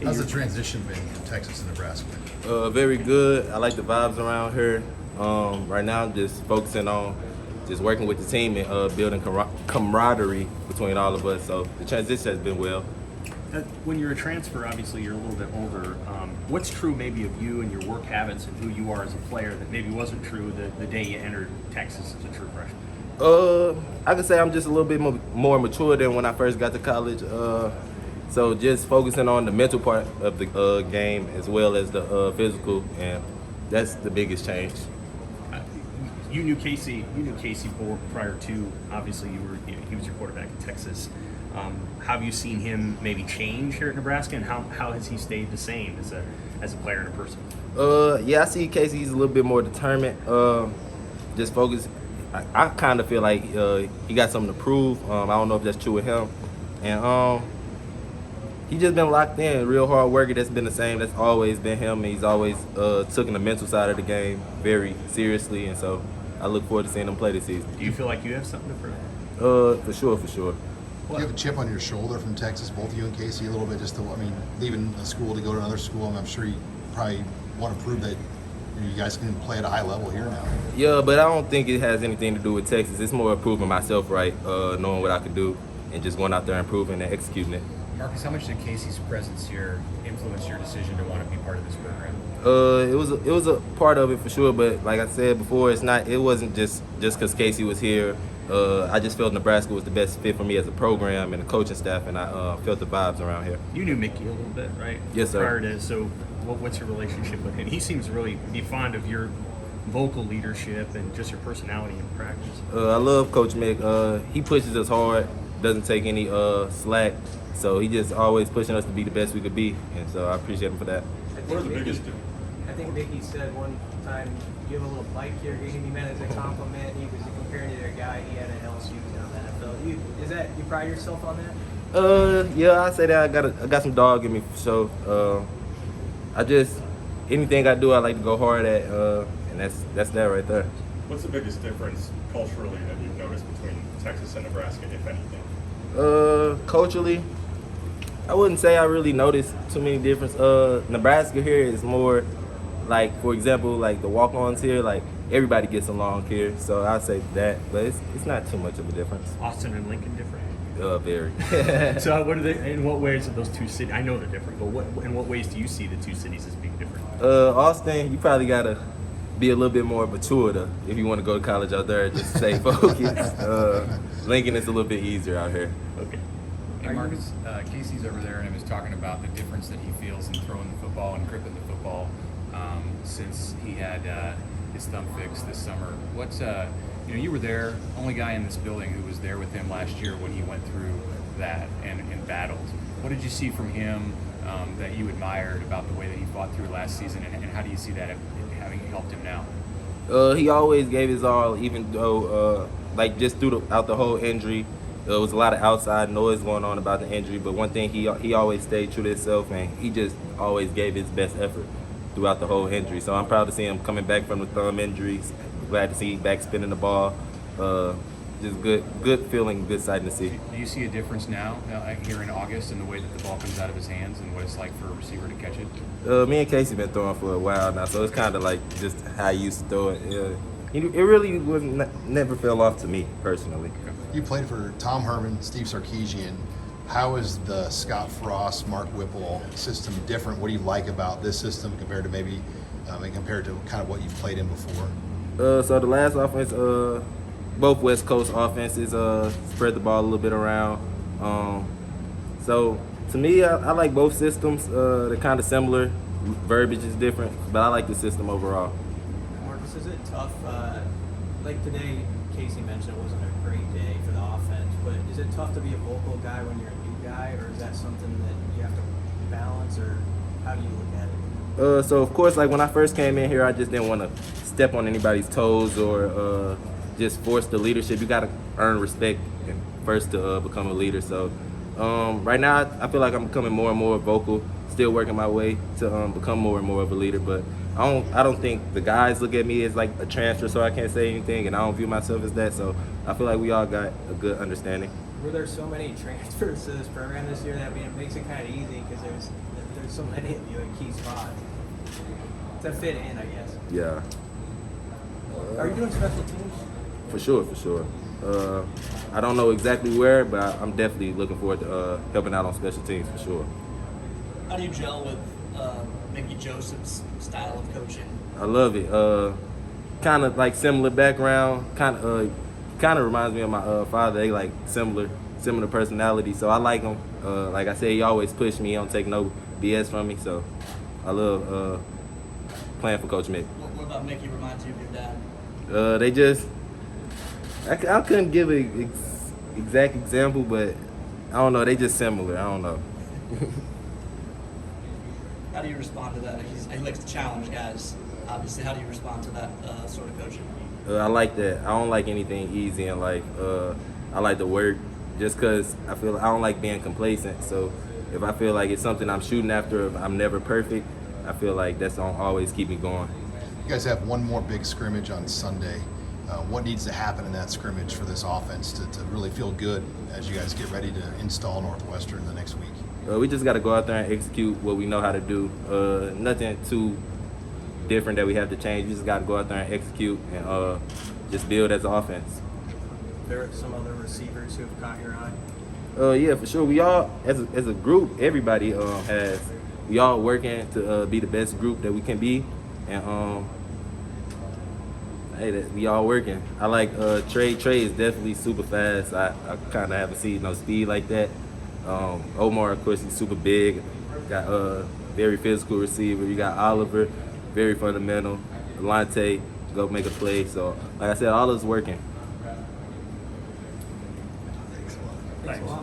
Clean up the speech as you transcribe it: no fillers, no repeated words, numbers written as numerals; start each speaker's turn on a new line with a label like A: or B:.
A: How's the transition been from Texas to Nebraska?
B: Very good. I like the vibes around here. Right now, I'm just focusing on just working with the team and building camaraderie between all of us. So the transition has been well.
C: When you're a transfer, obviously you're a little bit older. What's true maybe of you and your work habits and who you are as a player that maybe wasn't true the day you entered Texas as a true freshman?
B: I could say I'm just a little bit more mature than when I first got to college. So just focusing on the mental part of the game as well as the physical, and that's the biggest change.
C: You knew Casey prior to, obviously he was your quarterback in Texas. How have you seen him maybe change here at Nebraska, and how has he stayed the same as a player and a person?
B: Yeah, I see Casey. He's a little bit more determined. Just focused. I kind of feel like he got something to prove. I don't know if that's true with him, and he just been locked in, real hard worker. That's been the same. That's always been him. He's always taken the mental side of the game very seriously, and so I look forward to seeing him play this season.
C: Do you feel like you have something to prove?
B: For sure.
A: Do you have a chip on your shoulder from Texas, both you and Casey, a little bit, leaving a school to go to another school? I'm sure you probably want to prove that you guys can play at a high level here now.
B: Yeah, but I don't think it has anything to do with Texas. It's more proving myself right, knowing what I could do, and just going out there and proving and executing it.
D: Marcus, how much did Casey's presence here influence your decision to want to be part of this program?
B: It was a part of it for sure, but like I said before, it wasn't just because Casey was here. I just felt Nebraska was the best fit for me as a program and the coaching staff, and I felt the vibes around here.
C: You knew Mickey a little bit, right?
B: Yes, sir.
C: Prior to, so what's your relationship with him? He seems really be fond of your vocal leadership and just your personality in practice.
B: I love Coach Mick. He pushes us hard, doesn't take any slack, so he just always pushing us to be the best we could be, and so I appreciate him for that.
E: What are the biggest difference? I think Mickey said one time, give him a little bike here, he meant it as a compliment. He was comparing you to a guy he had at LSU down the NFL. You pride yourself on that?
B: Yeah, I say that I got some dog in me for sure. Anything I do, I like to go hard at, and that's that right there.
F: What's the biggest difference culturally that you've noticed between Texas and Nebraska, if anything?
B: Culturally, I wouldn't say I really noticed too many differences. Nebraska here is more like, for example, like the walk-ons here, like everybody gets along here. So I'd say that, but it's not too much of a difference.
C: Austin and Lincoln different?
B: Very.
C: So what are they? In what ways are those two cities? I know they're different, but in what ways do you see the two cities as being different?
B: Austin, you probably gotta be a little bit more mature if you want to go to college out there. Just stay focused. Lincoln is a little bit easier out here.
C: Okay.
D: Hey Marcus, Casey's over there and he was talking about the difference that he feels in throwing the football and gripping the football since he had his thumb fixed this summer. What's you were there, only guy in this building who was there with him last year when he went through that and battled. What did you see from him that you admired about the way that he fought through last season, and how do you see that having helped him now?
B: He always gave his all, even though just throughout the whole injury. There was a lot of outside noise going on about the injury, but one thing he always stayed true to himself, and he just always gave his best effort throughout the whole injury. So I'm proud to see him coming back from the thumb injuries. Glad to see him back spinning the ball. Just good feeling, good sight to see.
D: Do you see a difference now here in August in the way that the ball comes out of his hands and what it's like for a receiver to catch it?
B: Me and Casey been throwing for a while now, so it's kind of like just how I used to throw it. It really never fell off to me personally.
A: You played for Tom Herman, Steve Sarkisian. How is the Scott Frost, Mark Whipple system different? What do you like about this system compared to compared to kind of what you've played in before?
B: So the last offense, both West Coast offenses spread the ball a little bit around. So to me, I like both systems. They're kind of similar. Verbiage is different, but I like the system overall.
E: Marcus, is it tough? Like today, Casey mentioned it wasn't a great day for the offense, but is it tough to be a vocal guy when you're a new guy, or is that something that you have to balance, or how do you look at it?
B: So of course, like when I first came in here, I just didn't want to step on anybody's toes or just force the leadership. You got to earn respect first to become a leader. So right now, I feel like I'm becoming more and more vocal. Still working my way to become more and more of a leader, but I don't think the guys look at me as like a transfer, so I can't say anything, and I don't view myself as that. So I feel like we all got a good understanding.
E: were there so many transfers to this program this year that it makes it kind of easy because there's so many of you in key spots to fit in, I guess.
B: Yeah,
E: Are you doing special teams?
B: for sure. I don't know exactly where, but I'm definitely looking forward to helping out on special teams for sure.
G: How do you gel with Mickey Joseph's style of coaching?
B: I love it. Kind of like similar background. Kind of reminds me of my father. They like similar personality. So I like him. Like I said, he always pushed me. He don't take no BS from me. So I love playing for Coach Mick.
G: What about Mickey reminds you of your dad?
B: They just I couldn't give an exact example, but I don't know. They just similar. I don't know.
G: How do you respond to that? He likes to challenge guys. Obviously, how do you respond to that sort of coaching?
B: I like that. I don't like anything easy in life. I like to work just because I don't like being complacent. So if I feel like it's something I'm shooting after, if I'm never perfect, I feel like that's gonna always keep me going.
A: You guys have one more big scrimmage on Sunday. What needs to happen in that scrimmage for this offense to really feel good as you guys get ready to install Northwestern the next week?
B: We just got to go out there and execute what we know how to do. Nothing too different that we have to change. We just got to go out there and execute and just build as an offense.
E: There are some other receivers who have caught your eye.
B: Yeah, for sure. We all, as a group, everybody we all working to be the best group that we can be, and we all working. I like Trey. Trey is definitely super fast. I kind of haven't seen no speed like that. Omar, of course, he's super big. Got very physical receiver. You got Oliver, very fundamental. Delonte, go make a play. So, like I said, all of us working.
E: Thanks a lot.